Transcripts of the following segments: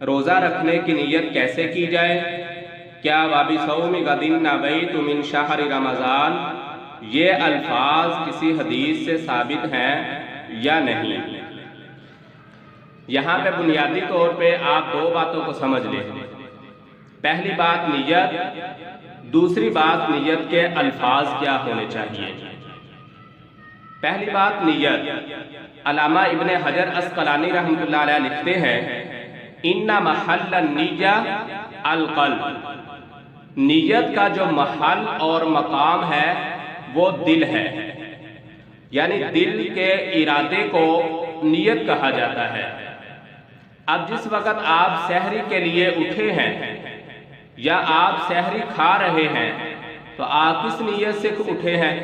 روزہ رکھنے کی نیت کیسے کی جائے؟ کیا وَبِصَوْمِ غَدٍ نَوَيْتُ مِنْ شَهْرِ رمضان یہ الفاظ کسی حدیث سے ثابت ہیں یا نہیں؟ یہاں پہ بنیادی طور پہ آپ دو باتوں کو سمجھ لیں۔ پہلی بات نیت، دوسری بات نیت کے الفاظ کیا ہونے چاہیے۔ پہلی بات نیت، علامہ ابن حجر عسقلانی رحمۃ اللہ علیہ لکھتے ہیں ان محل النیہ القلب، نیت کا جو محل اور مقام ہے وہ دل ہے، یعنی دل کے ارادے کو نیت کہا جاتا ہے۔ اب جس وقت آپ سحری کے لیے اٹھے ہیں یا آپ سحری کھا رہے ہیں تو آپ کس نیت سے اٹھے ہیں؟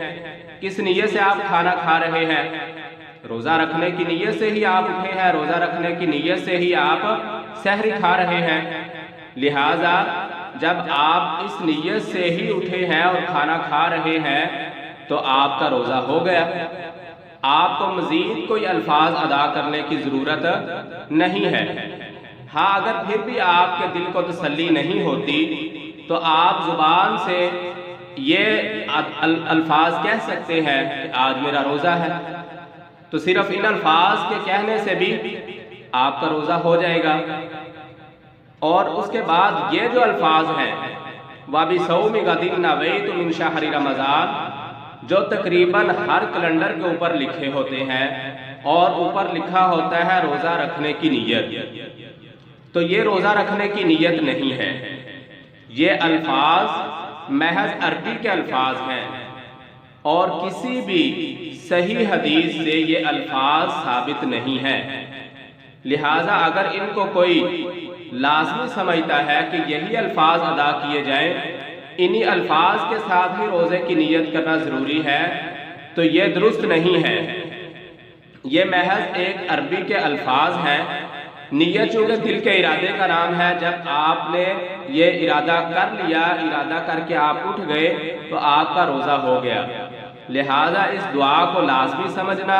کس نیت سے آپ کھانا کھا رہے ہیں؟ روزہ رکھنے کی نیت سے ہی آپ اٹھے ہیں، روزہ رکھنے کی نیت سے ہی آپ سحری کھا رہے ہیں۔ لہٰذا جب آپ اس نیت سے ہی اٹھے ہیں اور کھانا کھا رہے ہیں تو آپ کا روزہ ہو گیا، آپ کو مزید کوئی الفاظ ادا کرنے کی ضرورت نہیں ہے۔ ہاں اگر پھر بھی آپ کے دل کو تسلی نہیں ہوتی تو آپ زبان سے یہ الفاظ کہہ سکتے ہیں کہ آج میرا روزہ ہے، تو صرف ان الفاظ کے کہنے سے بھی آپ کا روزہ ہو جائے گا۔ اور اس کے بعد یہ جو الفاظ ہیں وَبِصَوْمِ غَدٍ نَوَيْتُ مِنْ شَهْرِ رمضان، جو تقریباً ہر کیلنڈر کے اوپر لکھے ہوتے ہیں اور اوپر لکھا ہوتا ہے روزہ رکھنے کی نیت، تو یہ روزہ رکھنے کی نیت نہیں ہے، یہ الفاظ محض عربی کے الفاظ ہیں اور کسی بھی صحیح حدیث سے یہ الفاظ ثابت نہیں ہیں۔ لہٰذا اگر ان کو کوئی لازمی سمجھتا ہے کہ یہی الفاظ ادا کیے جائیں، انہی الفاظ کے ساتھ ہی روزے کی نیت کرنا ضروری ہے، تو یہ درست نہیں ہے۔ یہ محض ایک عربی کے الفاظ ہیں۔ نیت چونکہ دل کے ارادے کا نام ہے، جب آپ نے یہ ارادہ کر لیا، ارادہ کر کے آپ اٹھ گئے تو آپ کا روزہ ہو گیا۔ لہٰذا اس دعا کو لازمی سمجھنا،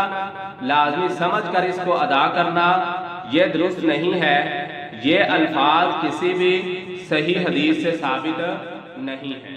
لازمی سمجھ کر اس کو ادا کرنا یہ درست نہیں ہے۔ یہ الفاظ کسی بھی صحیح حدیث سے ثابت نہیں ہے۔